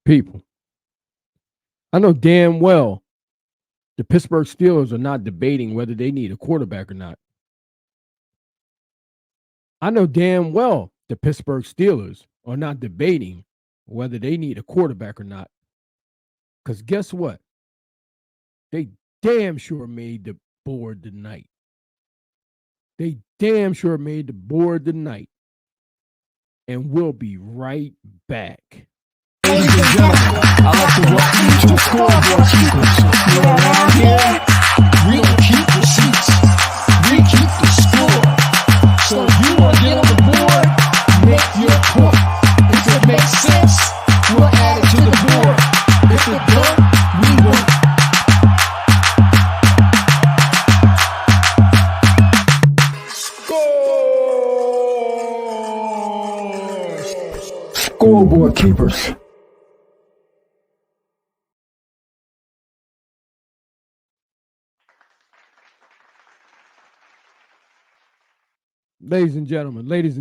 People, I know damn well the Pittsburgh Steelers are not debating whether they need a quarterback or not. I know damn well the Pittsburgh Steelers are not debating whether they need a quarterback or not. Because guess what? They damn sure made the board tonight. They damn sure made the board tonight. And we'll be right back. Ladies and gentlemen, I'd like to welcome you to the Scoreboard Keepers. You're around here, we don't keep receipts. We keep the score. So if you want to get on the board, make your point. If it makes sense, we'll add it to the board. If it don't, we won't. Scoreboard Keepers. Ladies and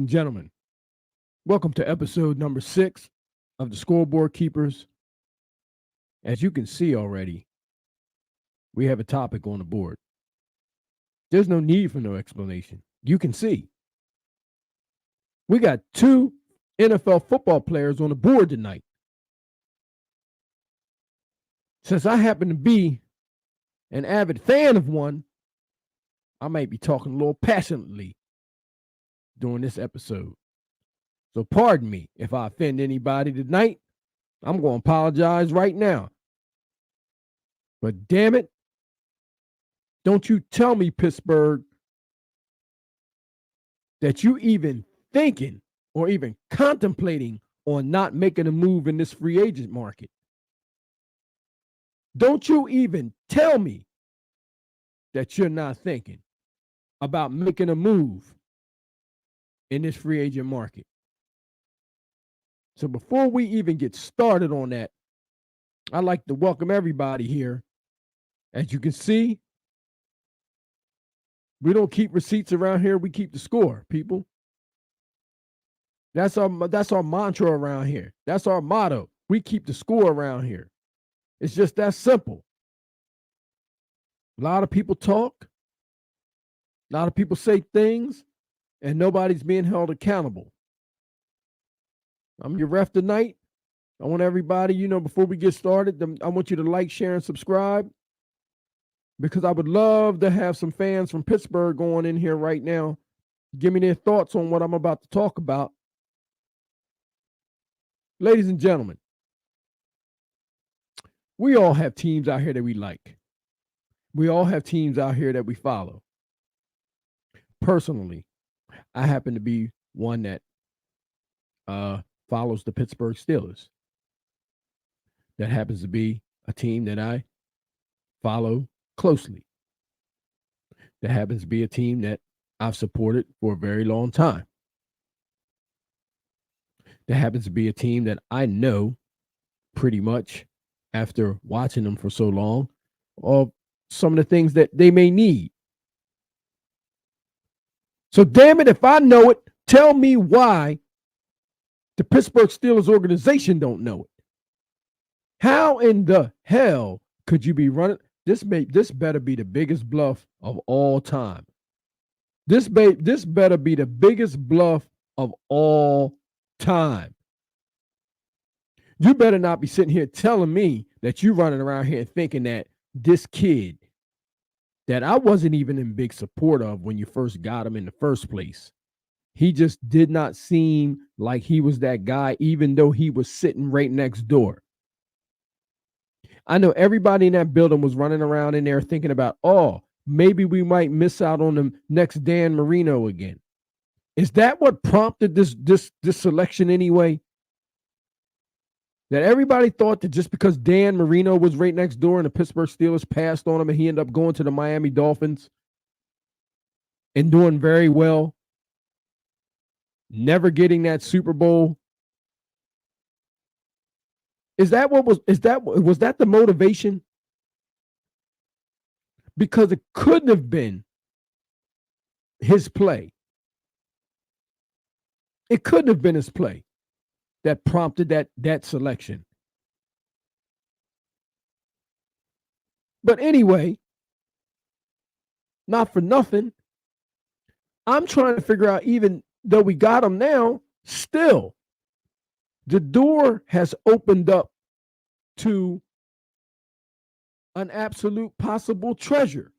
gentlemen, welcome to episode number 6 of the Scoreboard Keepers. As you can see already, we have a topic on the board. There's no need for no explanation. You can see. We got 2 NFL football players on the board tonight. Since I happen to be an avid fan of one, I might be talking a little passionately during this episode. So pardon me if I offend anybody tonight. I'm going to apologize right now. But damn it, don't you tell me, Pittsburgh, that you even thinking or even contemplating on not making a move in this free agent market. Don't you even tell me that you're not thinking about making a move in this free agent market. So before we even get started on that, I'd like to welcome everybody here. As you can see, we don't keep receipts around here. We keep the score, people. That's our mantra around here. That's our motto. We keep the score around here. It's just that simple. A lot of people talk. A lot of people say things, and nobody's being held accountable. I'm your ref tonight. I want everybody, before we get started, I want you to like, share, and subscribe, because I would love to have some fans from Pittsburgh going in here right now. Give me their thoughts on what I'm about to talk about. Ladies and gentlemen, we all have teams out here that we like. We all have teams out here that we follow. Personally, I happen to be one that follows the Pittsburgh Steelers. That happens to be a team that I follow closely. That happens to be a team that I've supported for a very long time. That happens to be a team that I know pretty much, after watching them for so long, of some of the things that they may need. So damn it, if I know it, tell me why the Pittsburgh Steelers organization don't know it. How in the hell could you be running? This better be the biggest bluff of all time. This better be the biggest bluff of all time. You better not be sitting here telling me that you running around here thinking that this kid that I wasn't even in big support of when you first got him in the first place, he just did not seem like he was that guy, even though he was sitting right next door. I know everybody in that building was running around in there thinking about, maybe we might miss out on the next Dan Marino again. Is that what prompted this selection anyway? That everybody thought that just because Dan Marino was right next door and the Pittsburgh Steelers passed on him and he ended up going to the Miami Dolphins and doing very well, never getting that Super Bowl. Was that the motivation? Because it couldn't have been his play. It couldn't have been his play that prompted that selection. But anyway, not for nothing, I'm trying to figure out, even though we got him now, still, the door has opened up to an absolute possible treasure.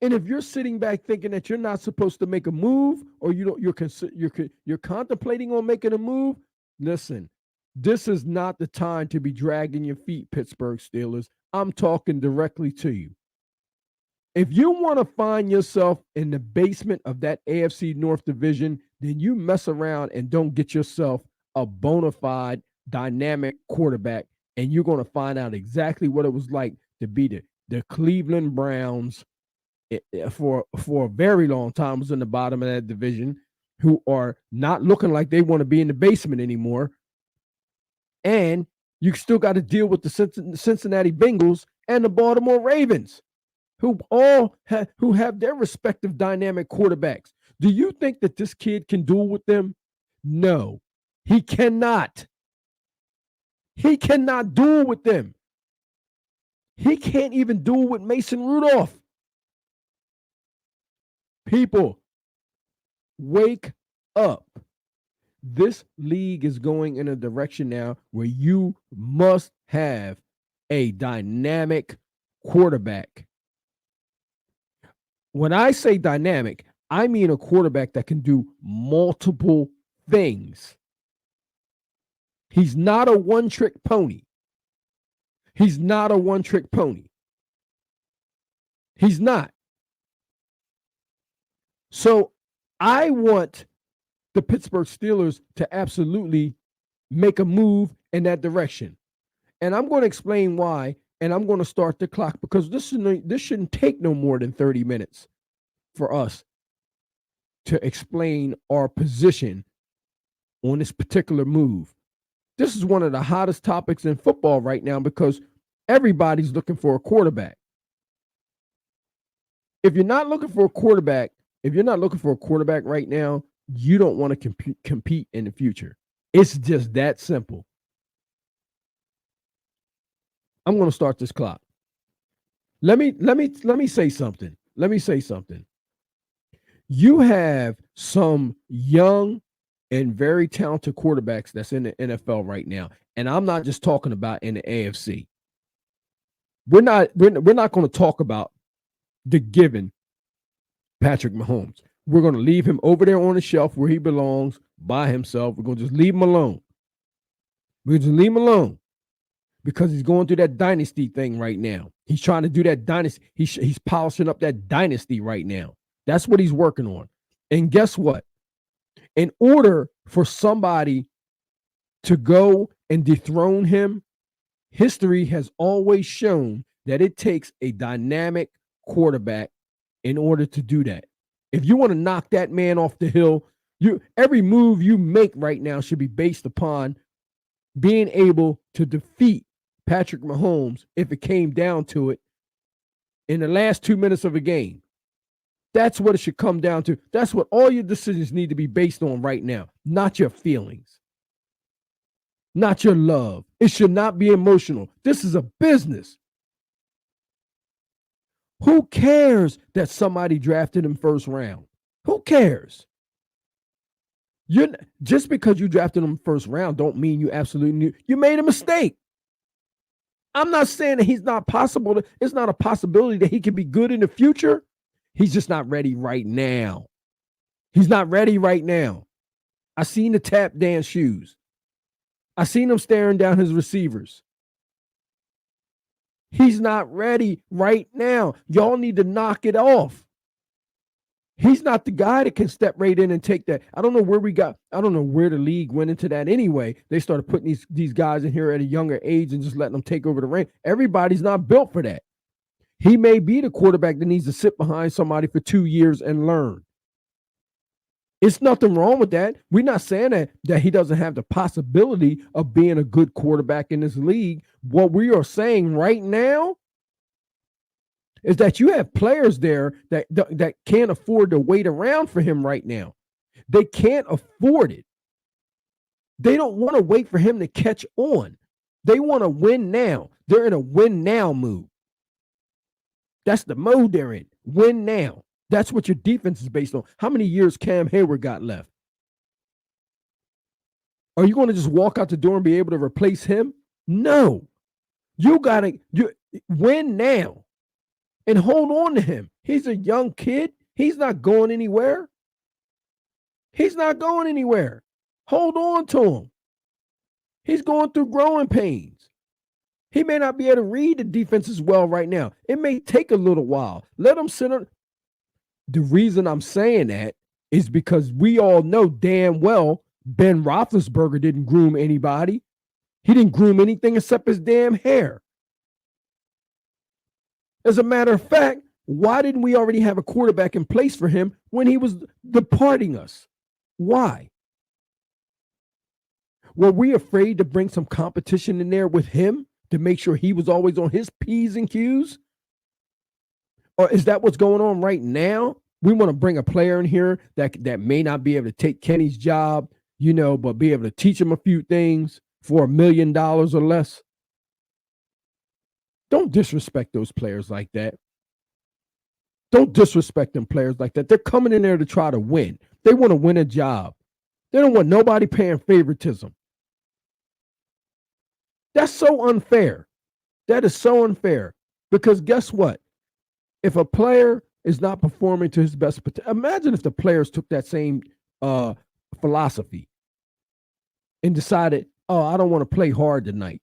And if you're sitting back thinking that you're not supposed to make a move, or you're contemplating on making a move, listen, this is not the time to be dragging your feet, Pittsburgh Steelers. I'm talking directly to you. If you want to find yourself in the basement of that AFC North division, then you mess around and don't get yourself a bona fide dynamic quarterback, and you're going to find out exactly what it was like to be the Cleveland Browns for a very long time, was in the bottom of that division, who are not looking like they want to be in the basement anymore. And you still got to deal with the Cincinnati Bengals and the Baltimore Ravens, who have their respective dynamic quarterbacks. Do you think that this kid can duel with them? No, he cannot. He cannot duel with them. He can't even duel with Mason Rudolph. People, wake up. This league is going in a direction now where you must have a dynamic quarterback. When I say dynamic, I mean a quarterback that can do multiple things. He's not a one-trick pony. He's not a one-trick pony. He's not. So I want the Pittsburgh Steelers to absolutely make a move in that direction. And I'm going to explain why, and I'm going to start the clock, because this shouldn't take no more than 30 minutes for us to explain our position on this particular move. This is one of the hottest topics in football right now, because everybody's looking for a quarterback. If you're not looking for a quarterback right now, you don't want to compete in the future. It's just that simple. I'm going to start this clock. Let me say something. You have some young and very talented quarterbacks that's in the NFL right now, and I'm not just talking about in the AFC. We're not going to talk about the given Patrick Mahomes. We're going to leave him over there on the shelf where he belongs by himself. We're going to just leave him alone. Because he's going through that dynasty thing right now. He's trying to do that dynasty. He's polishing up that dynasty right now. That's what he's working on. And guess what? In order for somebody to go and dethrone him, history has always shown that it takes a dynamic quarterback in order to do that. If you want to knock that man off the hill, every move you make right now should be based upon being able to defeat Patrick Mahomes if it came down to it in the last 2 minutes of a game. That's what it should come down to. That's what all your decisions need to be based on right now, not your feelings, not your love. It should not be emotional. This is a business. Who cares that somebody drafted him first round? Who cares? Just because you drafted him first round don't mean you absolutely knew. You made a mistake. I'm not saying that he's not possible. It's not a possibility that he can be good in the future. He's just not ready right now. He's not ready right now. I seen the tap dance shoes. I seen him staring down his receivers. He's not ready right now. Y'all need to knock it off. He's not the guy that can step right in and take that. I don't know where the league went into that anyway. They started putting these guys in here at a younger age and just letting them take over the reign. Everybody's not built for that. He may be the quarterback that needs to sit behind somebody for 2 years and learn. It's nothing wrong with that. We're not saying that he doesn't have the possibility of being a good quarterback in this league. What we are saying right now is that you have players there that can't afford to wait around for him right now. They can't afford it. They don't want to wait for him to catch on. They want to win now. They're in a win now mood. That's the mode they're in. Win now. That's what your defense is based on. How many years Cam Hayward got left? Are you going to just walk out the door and be able to replace him? No. You got to win now and hold on to him. He's a young kid. He's not going anywhere. He's not going anywhere. Hold on to him. He's going through growing pains. He may not be able to read the defense as well right now. It may take a little while. Let him sit on. The reason I'm saying that is because we all know damn well Ben Roethlisberger didn't groom anybody. He didn't groom anything except his damn hair. As a matter of fact, why didn't we already have a quarterback in place for him when he was departing us? Why? Were we afraid to bring some competition in there with him to make sure he was always on his P's and Q's? Or is that what's going on right now? We want to bring a player in here that may not be able to take Kenny's job, but be able to teach him a few things for $1 million or less. Don't disrespect those players like that. Don't disrespect them players like that. They're coming in there to try to win. They want to win a job. They don't want nobody paying favoritism. That's so unfair. That is so unfair. Because guess what? If a player is not performing to his best potential, imagine if the players took that same philosophy and decided, oh, I don't want to play hard tonight.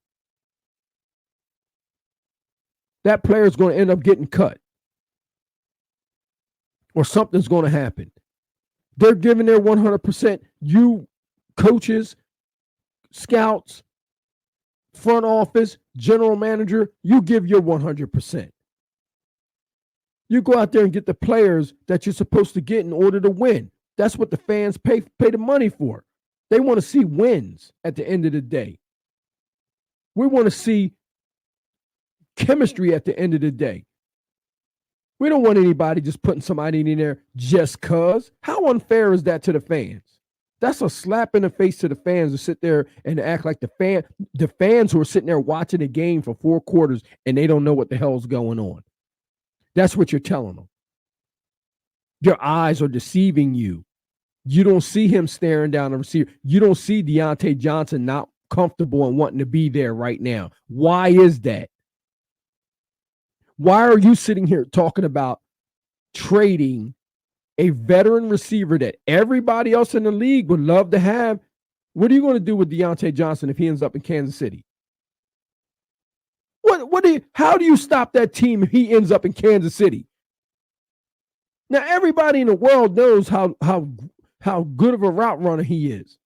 That player is going to end up getting cut. Or something's going to happen. They're giving their 100%. You coaches, scouts, front office, general manager, you give your 100%. You go out there and get the players that you're supposed to get in order to win. That's what the fans pay the money for. They want to see wins at the end of the day. We want to see chemistry at the end of the day. We don't want anybody just putting somebody in there just because. How unfair is that to the fans? That's a slap in the face to the fans to sit there and act like the fans who are sitting there watching the game for 4 quarters and they don't know what the hell's going on. That's what you're telling them. Your eyes are deceiving you. You don't see him staring down the receiver. You don't see Deontay Johnson not comfortable and wanting to be there right now. Why is that? Why are you sitting here talking about trading a veteran receiver that everybody else in the league would love to have? What are you going to do with Deontay Johnson if he ends up in Kansas City? How do you stop that team if he ends up in Kansas City? Now, everybody in the world knows how good of a route runner he is.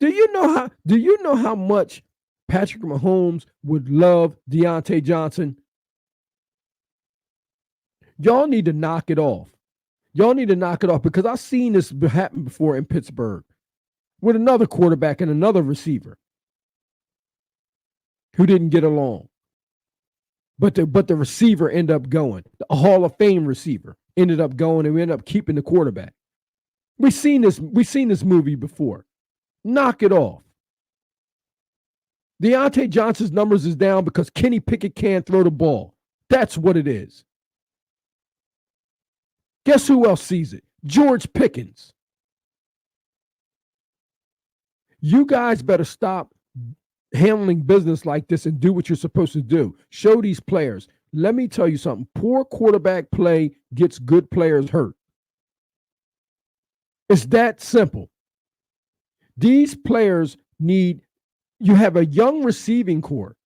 Do you know how much Patrick Mahomes would love Deontay Johnson? Y'all need to knock it off. Y'all need to knock it off because I've seen this happen before in Pittsburgh with another quarterback and another receiver who didn't get along. But the receiver ended up going. The Hall of Fame receiver ended up going and we ended up keeping the quarterback. We've seen this movie before. Knock it off. Deontay Johnson's numbers is down because Kenny Pickett can't throw the ball. That's what it is. Guess who else sees it? George Pickens. You guys better stop handling business like this and do what you're supposed to do. Show these players. Let me tell you something. Poor quarterback play gets good players hurt. It's that simple. These players you have a young receiving corps.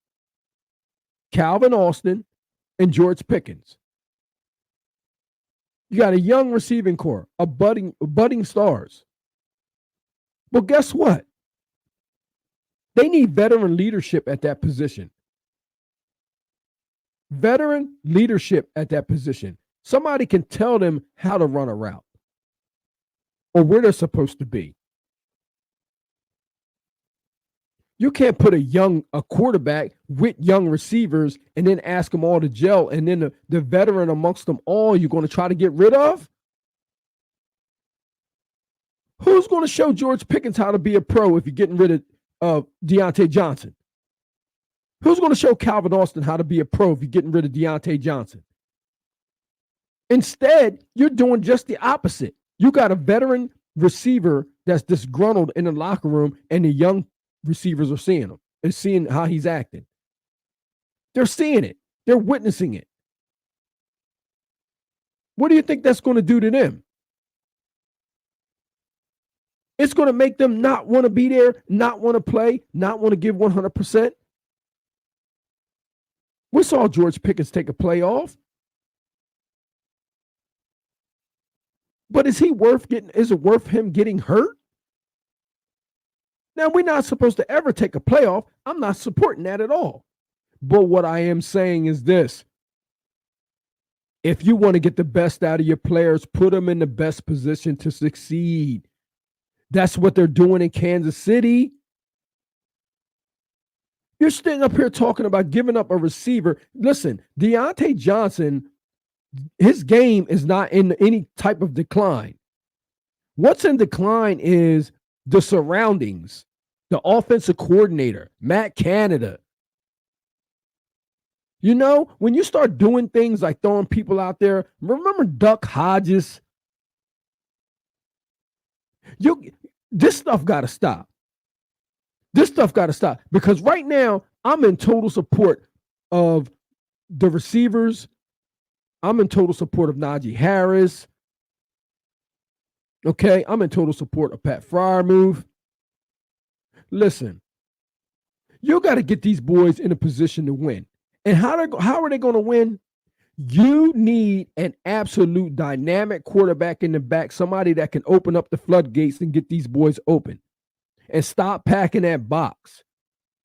Calvin Austin and George Pickens. You got a young receiving corps, budding stars. Well, guess what? They need veteran leadership at that position. Veteran leadership at that position. Somebody can tell them how to run a route or where they're supposed to be. You can't put a quarterback with young receivers and then ask them all to gel, and then the veteran amongst them all you're going to try to get rid of? Who's going to show George Pickens how to be a pro if you're getting rid of Deontay Johnson? Who's going to show Calvin Austin how to be a pro if you're getting rid of Deontay Johnson? Instead, you're doing just the opposite. You got a veteran receiver that's disgruntled in the locker room, and the young receivers are seeing him and seeing how he's acting. They're seeing it. They're witnessing it. What do you think that's going to do to them? It's going to make them not want to be there, not want to play, not want to give 100%. We saw George Pickens take a play off. But is it worth him getting hurt? Now, we're not supposed to ever take a playoff. I'm not supporting that at all. But what I am saying is this. If you want to get the best out of your players, put them in the best position to succeed. That's what they're doing in Kansas City. You're sitting up here talking about giving up a receiver. Listen, Deontay Johnson, his game is not in any type of decline. What's in decline is the surroundings, the offensive coordinator, Matt Canada. You know, when you start doing things like throwing people out there, remember Duck Hodges? This stuff got to stop. This stuff got to stop because right now I'm in total support of the receivers. I'm in total support of Najee Harris. Okay, I'm in total support of Pat Freiermuth. Listen, you got to get these boys in a position to win. And how are they going to win? You need an absolute dynamic quarterback in the back, somebody that can open up the floodgates and get these boys open. And stop packing that box.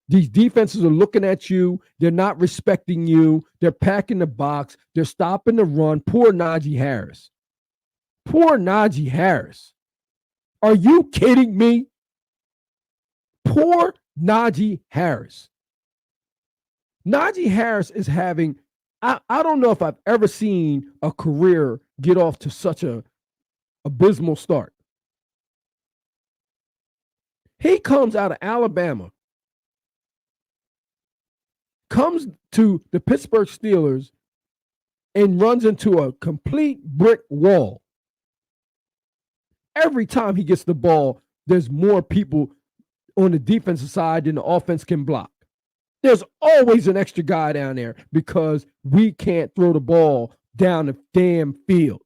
These defenses are looking at you. They're not respecting you. They're packing the box. They're stopping the run. Poor Najee Harris. Poor Najee Harris. Are you kidding me? Poor Najee Harris. Najee Harris is having, I don't know if I've ever seen a career get off to such a abysmal start. He comes out of Alabama, comes to the Pittsburgh Steelers, and runs into a complete brick wall. Every time he gets the ball, there's more people on the defensive side than the offense can block. There's always an extra guy down there because we can't throw the ball down the damn field.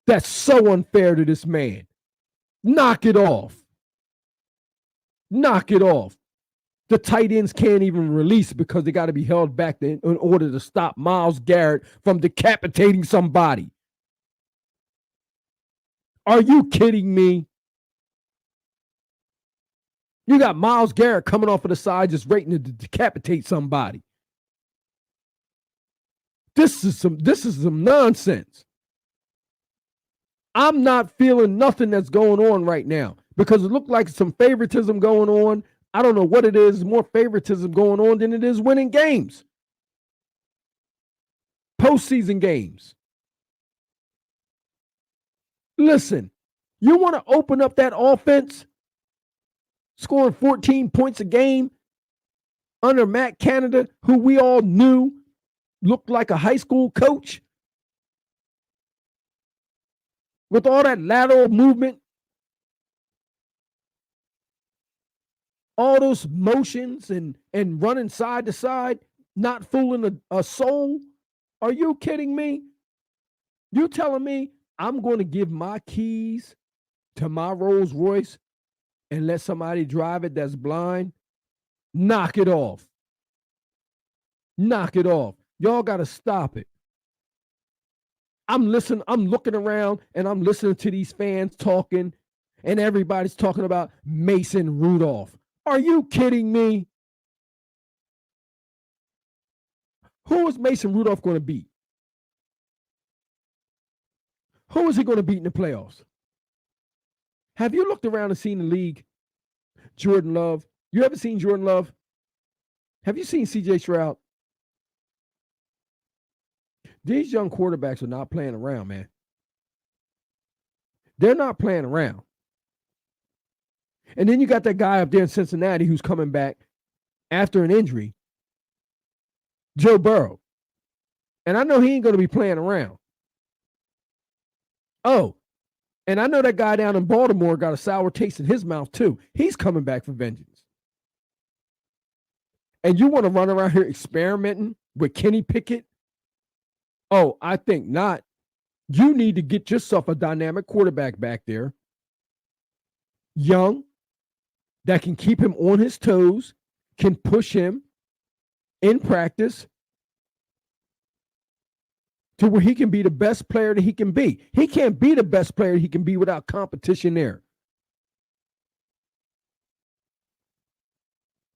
That's so unfair to this man. Knock it off. Knock it off. The tight ends can't even release because they got to be held back in order to stop Myles Garrett from decapitating somebody. Are you kidding me? You got Myles Garrett coming off of the side just waiting to decapitate somebody. This is some nonsense. I'm not feeling nothing that's going on right now because it looked like some favoritism going on. I don't know what it is. More favoritism going on than it is winning games. Postseason games. Listen, you want to open up that offense? Scoring 14 points a game under Matt Canada, who we all knew looked like a high school coach. With all that lateral movement, all those motions and running side to side, not fooling a soul. Are you kidding me? You telling me I'm going to give my keys to my Rolls Royce and let somebody drive it that's blind? Knock it off. Knock it off. Y'all got to stop it. I'm looking around and I'm listening to these fans talking and everybody's talking about Mason Rudolph. Are you kidding me? Who is Mason Rudolph going to beat? Who is he going to beat in the playoffs? Have you looked around and seen the league? Jordan Love. You ever seen Jordan Love? Have you seen CJ Stroud? These young quarterbacks are not playing around, man. They're not playing around. And then you got that guy up there in Cincinnati who's coming back after an injury, Joe Burrow. And I know he ain't going to be playing around. Oh, and I know that guy down in Baltimore got a sour taste in his mouth too. He's coming back for vengeance. And you want to run around here experimenting with Kenny Pickett? Oh, I think not. You need to get yourself a dynamic quarterback back there, young, that can keep him on his toes, can push him in practice to where he can be the best player that he can be. He can't be the best player he can be without competition there.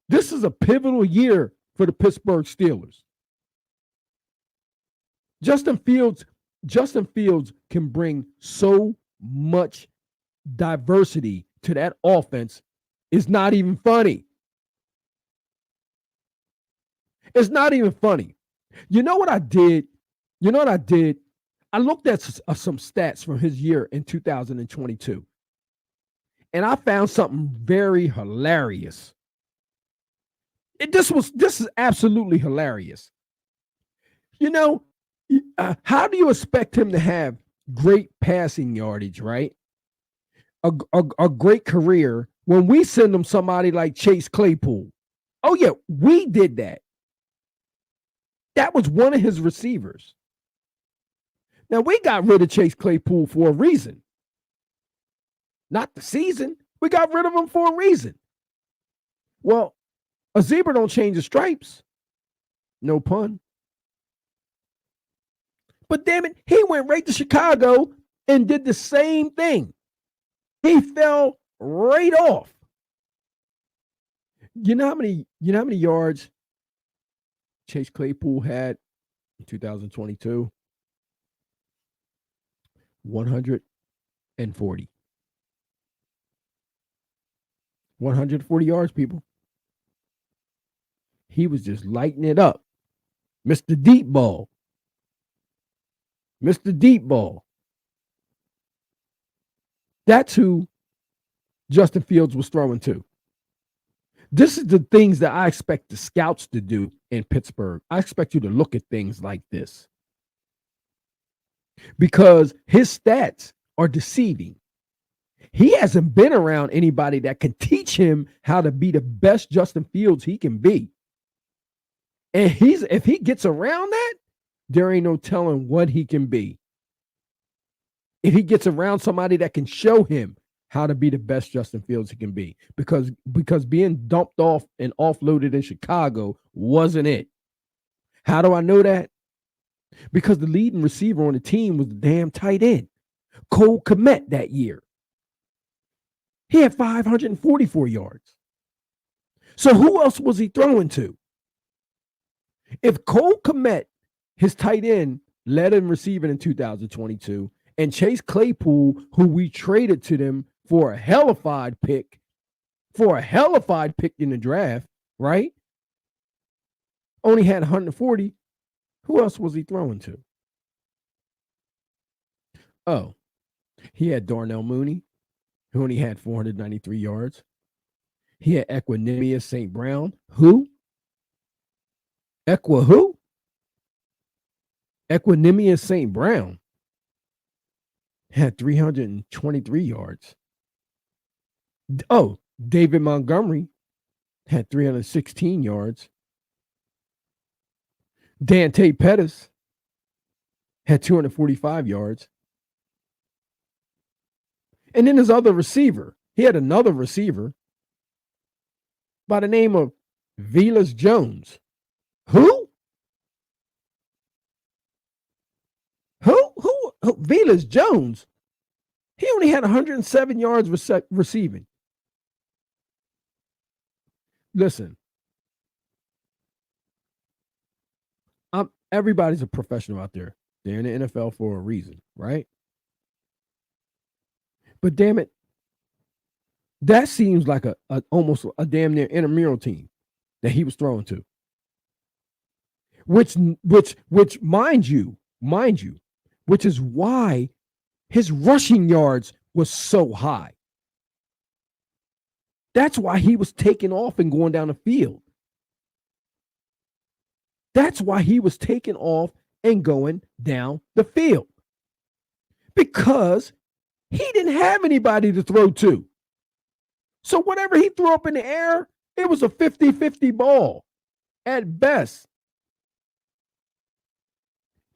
This is a pivotal year for the Pittsburgh Steelers. Justin Fields can bring so much diversity to that offense. It's not even funny. It's not even funny. You know what I did? I looked at some stats from his year in 2022, and I found something very hilarious. This is absolutely hilarious. How do you expect him to have great passing yardage, right? A great career when we send him somebody like Chase Claypool? Oh yeah, we did that. That was one of his receivers. Now, we got rid of Chase Claypool for a reason. Not the season. We got rid of him for a reason. Well, a zebra don't change the stripes. No pun. But damn it, he went right to Chicago and did the same thing. He fell right off. You know how many yards Chase Claypool had in 2022? 140. 140 yards, people. He was just lighting it up. Mr. Deep Ball. Mr. Deep Ball. That's who Justin Fields was throwing to. This is the things that I expect the scouts to do in Pittsburgh. I expect you to look at things like this, because his stats are deceiving. He hasn't been around anybody that can teach him how to be the best Justin Fields he can be. And if he gets around that, there ain't no telling what he can be. If he gets around somebody that can show him how to be the best Justin Fields he can be, because being dumped off and offloaded in Chicago wasn't it. How do I know that? Because the leading receiver on the team was the damn tight end, Cole Kmet, that year. He had 544 yards. So who else was he throwing to? If Cole Kmet, his tight end, led in receiving in 2022, and Chase Claypool, who we traded to them for a hellified pick in the draft, right? Only had 140. Who else was he throwing to? Oh, he had Darnell Mooney, who only had 493 yards. He had Equanimous St. Brown. Who? Equanimous St. Brown had 323 yards. Oh, David Montgomery had 316 yards. Dante Pettis had 245 yards. And then his other receiver, he had another receiver by the name of Velus Jones. Who? Velus Jones. He only had 107 yards receiving. Listen, everybody's a professional out there. They're in the NFL for a reason, right? But damn it, that seems like almost a damn near intramural team that he was throwing to. Which mind you, which is why his rushing yards was so high. That's why he was taking off and going down the field. That's why he was taking off and going down the field. because he didn't have anybody to throw to. So whatever he threw up in the air, it was a 50-50 ball at best.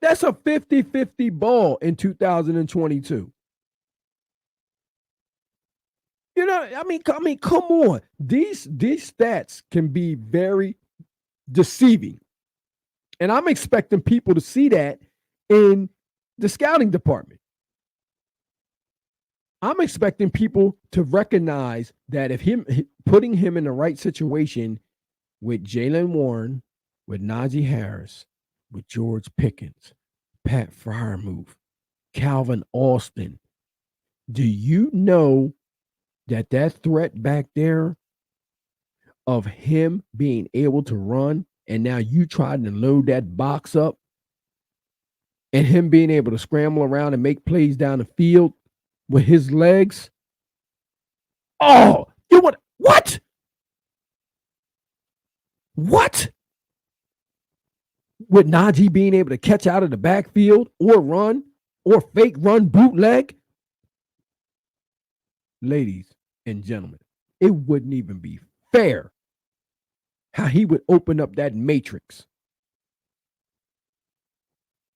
That's a 50-50 ball in 2022. You know, I mean, come on. These stats can be very deceiving. And I'm expecting people to see that in the scouting department. I'm expecting people to recognize that if putting him in the right situation with Jaylen Warren, with Najee Harris, with George Pickens, Pat Freiermuth, Calvin Austin, do you know that threat back there of him being able to run, and now you trying to load that box up, and him being able to scramble around and make plays down the field with his legs? Oh, you want what? What? With Najee being able to catch out of the backfield or run or fake run bootleg? Ladies and gentlemen, it wouldn't even be fair how he would open up that matrix.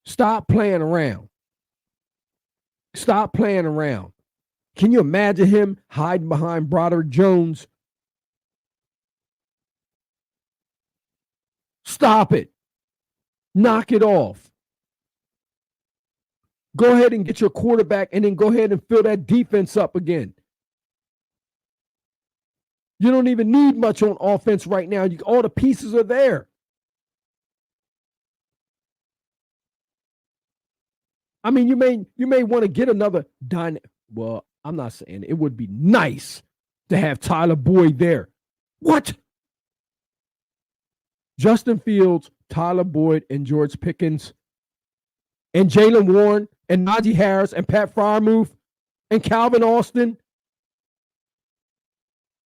Stop playing around. Stop playing around. Can you imagine him hiding behind Broderick Jones? Stop it. Knock it off. Go ahead and get your quarterback and then go ahead and fill that defense up again. You don't even need much on offense right now. All the pieces are there. I mean, you may want to get another well, I'm not saying it would be nice to have Tyler Boyd there. What? Justin Fields, Tyler Boyd, and George Pickens, and Jaylen Warren, and Najee Harris, and Pat Freiermuth, and Calvin Austin.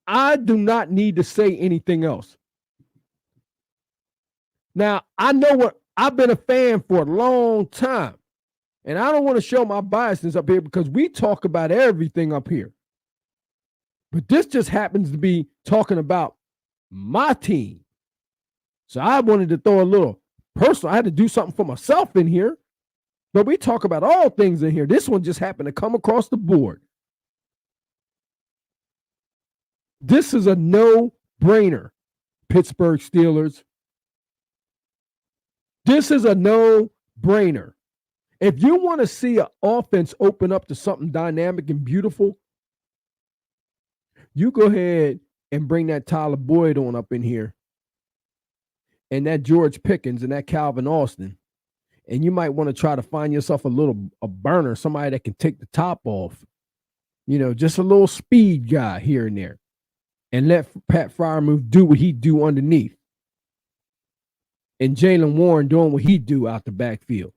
I do not need to say anything else. Now, I know what I've been a fan for a long time. And I don't want to show my biasness up here because we talk about everything up here. But this just happens to be talking about my team. So I wanted to throw a little personal. I had to do something for myself in here. But we talk about all things in here. This one just happened to come across the board. This is a no-brainer, Pittsburgh Steelers. This is a no-brainer. If you want to see an offense open up to something dynamic and beautiful, you go ahead and bring that Tyler Boyd on up in here and that George Pickens and that Calvin Austin. And you might want to try to find yourself a burner, somebody that can take the top off. You know, just a little speed guy here and there. And let Pat Freiermuth do what he do underneath. And Jaylen Warren doing what he do out the backfield.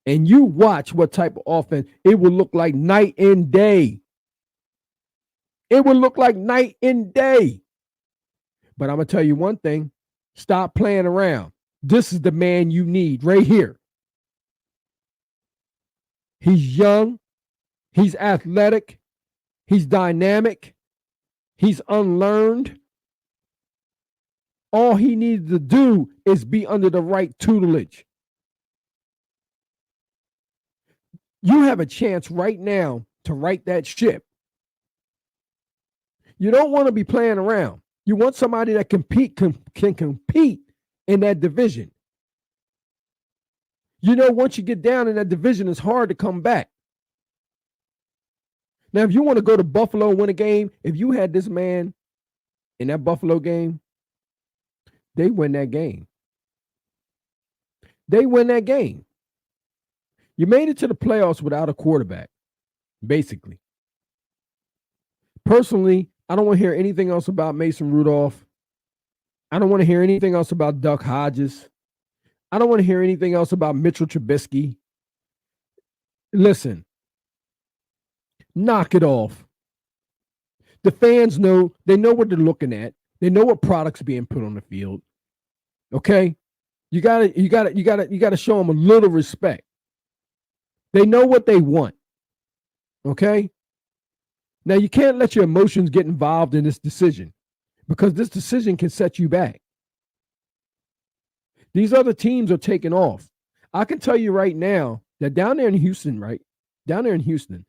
And you watch what type of offense, it will look like night and day. It will look like night and day. But I'm going to tell you one thing. Stop playing around. This is the man you need right here. He's young. He's athletic. He's dynamic. He's unlearned. All he needs to do is be under the right tutelage. You have a chance right now to right that ship. You don't want to be playing around. You want somebody that can compete in that division. You know, once you get down in that division, it's hard to come back. Now, if you want to go to Buffalo and win a game, if you had this man in that Buffalo game, they win that game. They win that game. You made it to the playoffs without a quarterback, basically. Personally, I don't want to hear anything else about Mason Rudolph. I don't want to hear anything else about Duck Hodges. I don't want to hear anything else about Mitchell Trubisky. Listen, knock it off. The fans know, they know what they're looking at. They know what products being put on the field. Okay? You gotta show them a little respect. They know what they want. Okay? Now, you can't let your emotions get involved in this decision because this decision can set you back. These other teams are taking off. I can tell you right now that down there in Houston, right? Down there in Houston,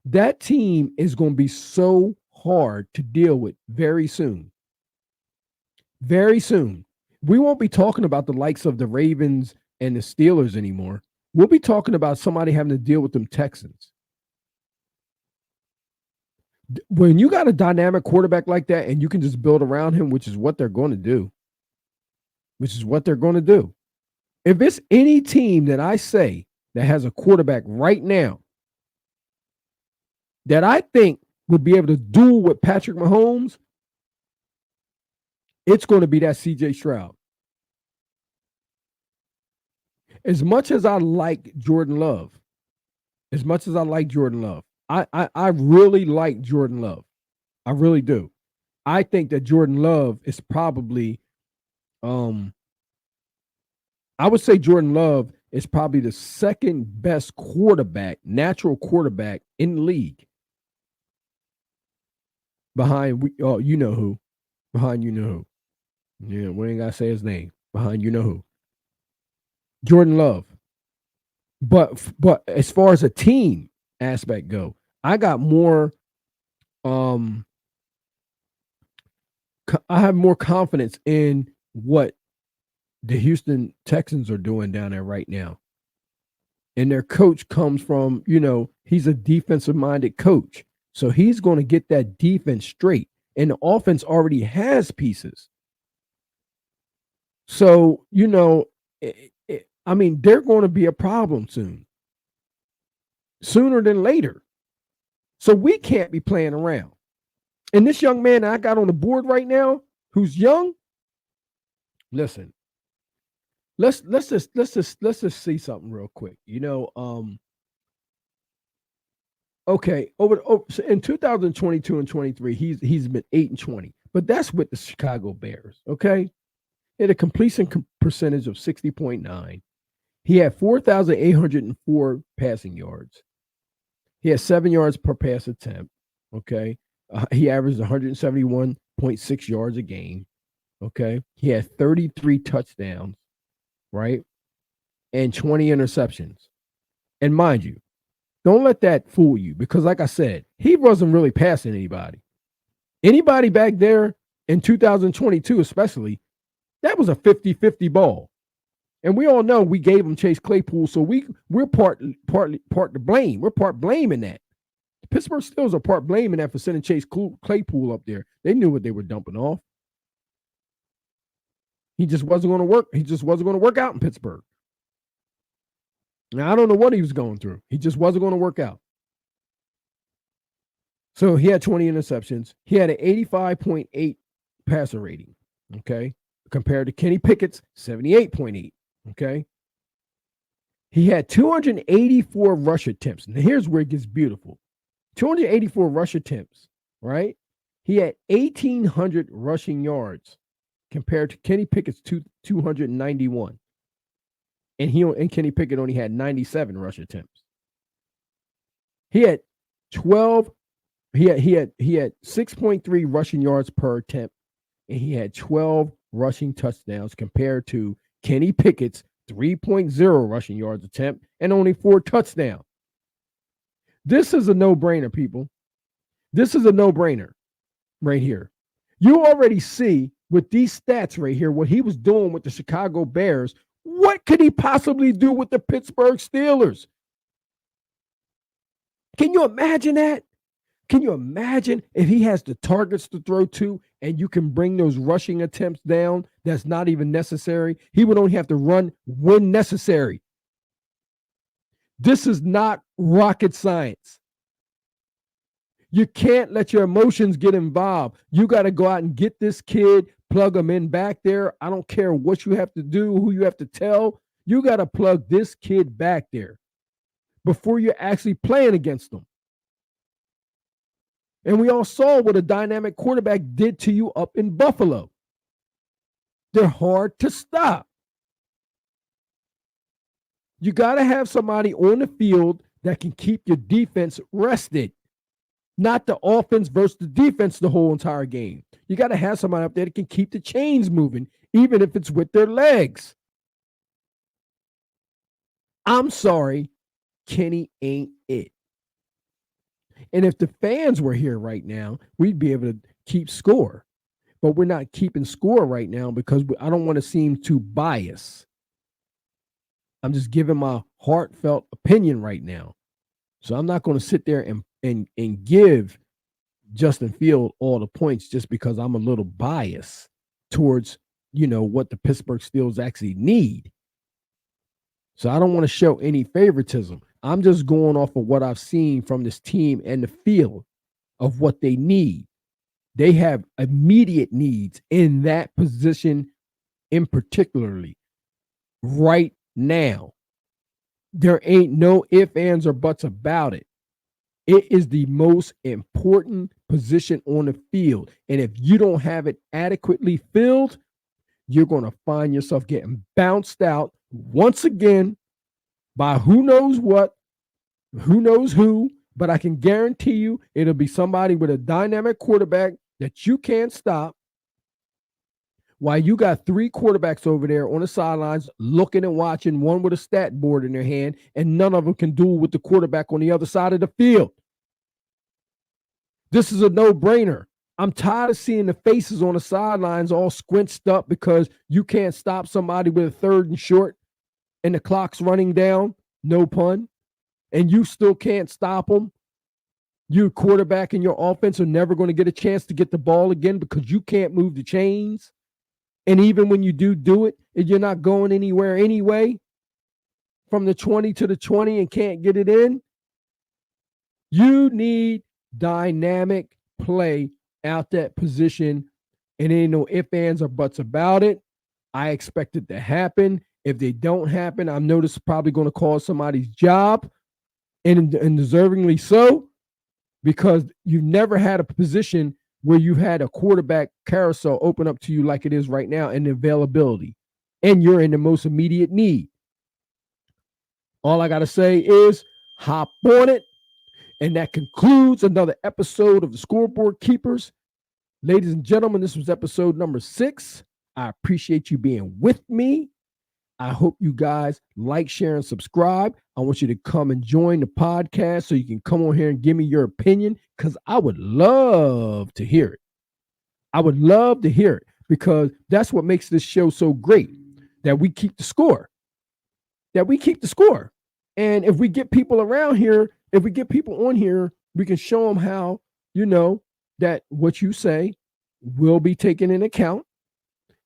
that team is going to be so hard to deal with very soon. Very soon. We won't be talking about the likes of the Ravens and the Steelers anymore. We'll be talking about somebody having to deal with them Texans. When you got a dynamic quarterback like that and you can just build around him, which is what they're going to do, If it's any team that I say that has a quarterback right now that I think would be able to duel with Patrick Mahomes, it's going to be that CJ Stroud. As much as I like Jordan Love, I really like Jordan Love. I really do. I think that Jordan Love is probably, I would say Jordan Love is probably the second best quarterback, natural quarterback in the league. Behind, you know who. Behind, you know who. Yeah, we ain't got to say his name. Behind, you know who. Jordan Love. But as far as a team aspect go, I got more, I have more confidence in what the Houston Texans are doing down there right now. And their coach comes from, he's a defensive-minded coach. So he's going to get that defense straight. And the offense already has pieces. So, they're going to be a problem soon. Sooner than later. So we can't be playing around. And this young man I got on the board right now, who's young, listen, let's just see something real quick. Okay, in 2022 and 23, he's been 8-20, but that's with the Chicago Bears. Okay, he had a completion percentage of 60.9. He had 4,804 passing yards. He had 7 yards per pass attempt. Okay, he averaged 171.6 yards a game. Okay, he had 33 touchdowns, right, and 20 interceptions. And mind you, don't let that fool you because, like I said, he wasn't really passing anybody. Anybody back there in 2022, especially, that was a 50-50 ball. And we all know we gave him Chase Claypool, so we're part to blame. We're part blame in that. The Pittsburgh Steelers are part blame in that for sending Chase Claypool up there. They knew what they were dumping off. He just wasn't going to work. He just wasn't going to work out in Pittsburgh. Now, I don't know what he was going through. He just wasn't going to work out. So he had 20 interceptions. He had an 85.8 passer rating, okay, compared to Kenny Pickett's 78.8, okay. He had 284 rush attempts. Now, here's where it gets beautiful. 284 rush attempts, right? He had 1,800 rushing yards compared to Kenny Pickett's 291. And Kenny Pickett only had 97 rush attempts. He had 6.3 rushing yards per attempt, and he had 12 rushing touchdowns compared to Kenny Pickett's 3.0 rushing yards attempt and only 4 touchdowns. This is a no-brainer, people. This is a no-brainer right here. You already see with these stats right here what he was doing with the Chicago Bears. What could he possibly do with the Pittsburgh Steelers? Can you imagine that? Can you imagine if he has the targets to throw to and you can bring those rushing attempts down that's not even necessary? He would only have to run when necessary. This is not rocket science. You can't let your emotions get involved. You got to go out and get this kid, plug him in back there. I don't care what you have to do, who you have to tell. You got to plug this kid back there before you're actually playing against them. And we all saw what a dynamic quarterback did to you up in Buffalo. They're hard to stop. You got to have somebody on the field that can keep your defense rested, not the offense versus the defense the whole entire game. You got to have somebody up there that can keep the chains moving, even if it's with their legs. I'm sorry, Kenny ain't it. And if the fans were here right now, we'd be able to keep score. But we're not keeping score right now because I don't want to seem too biased. I'm just giving my heartfelt opinion right now. So I'm not going to sit there and give Justin Field all the points just because I'm a little biased towards, what the Pittsburgh Steelers actually need. So I don't want to show any favoritism. I'm just going off of what I've seen from this team and the field of what they need. They have immediate needs in that position in particularly right now. There ain't no ifs, ands, or buts about it. It is the most important position on the field. And if you don't have it adequately filled, you're going to find yourself getting bounced out once again by who knows what, who knows who, but I can guarantee you it'll be somebody with a dynamic quarterback that you can't stop, while you got three quarterbacks over there on the sidelines looking and watching, one with a stat board in their hand, and none of them can duel with the quarterback on the other side of the field. This is a no-brainer. I'm tired of seeing the faces on the sidelines all squinched up because you can't stop somebody with a 3rd and short and the clock's running down, no pun, and you still can't stop them. Your quarterback and your offense are never going to get a chance to get the ball again because you can't move the chains. And even when you do it, and you're not going anywhere anyway, from the 20 to the 20 and can't get it in, you need dynamic play out that position. And ain't no ifs, ands, or buts about it. I expect it to happen. If they don't happen, I know this is probably going to cost somebody's job, and deservingly so, because you've never had a position where you had a quarterback carousel open up to you like it is right now and the availability, and you're in the most immediate need. All I got to say is hop on it. And that concludes another episode of the Scoreboard Keepers. Ladies and gentlemen, this was episode number 6. I appreciate you being with me. I hope you guys like, share, and subscribe. I want you to come and join the podcast so you can come on here and give me your opinion, because I would love to hear it. I would love to hear it, because that's what makes this show so great, that we keep the score. And if we get people around here, if we get people on here, we can show them how, that what you say will be taken into account.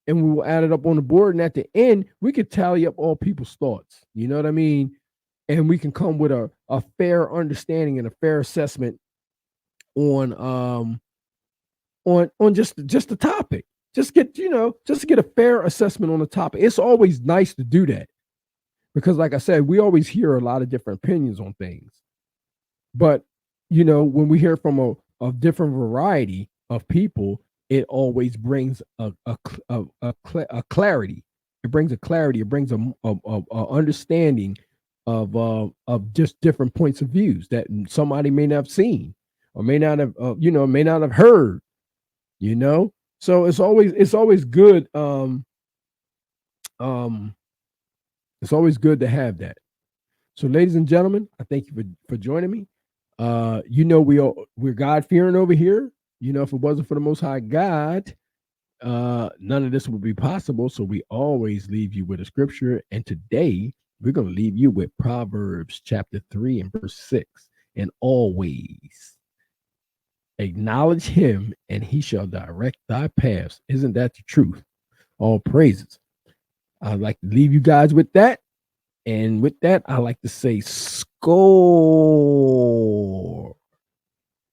And we will add it up on the board. And at the end, we could tally up all people's thoughts. You know what I mean? And we can come with a fair understanding and a fair assessment on just the topic. Just get a fair assessment on the topic. It's always nice to do that, because like I said, we always hear a lot of different opinions on things. But, when we hear from a different variety of people, it always brings a clarity. It brings a clarity. It brings a understanding of just different points of views that somebody may not have seen or may not have heard. So it's always good. It's always good to have that. So, ladies and gentlemen, I thank you for joining me. We're God-fearing over here. If it wasn't for the Most High God, none of this would be possible. So we always leave you with a scripture. And today we're going to leave you with Proverbs chapter 3 and verse 6. And always acknowledge him, and he shall direct thy paths. Isn't that the truth? All praises. I'd like to leave you guys with that. And with that, I like to say, score.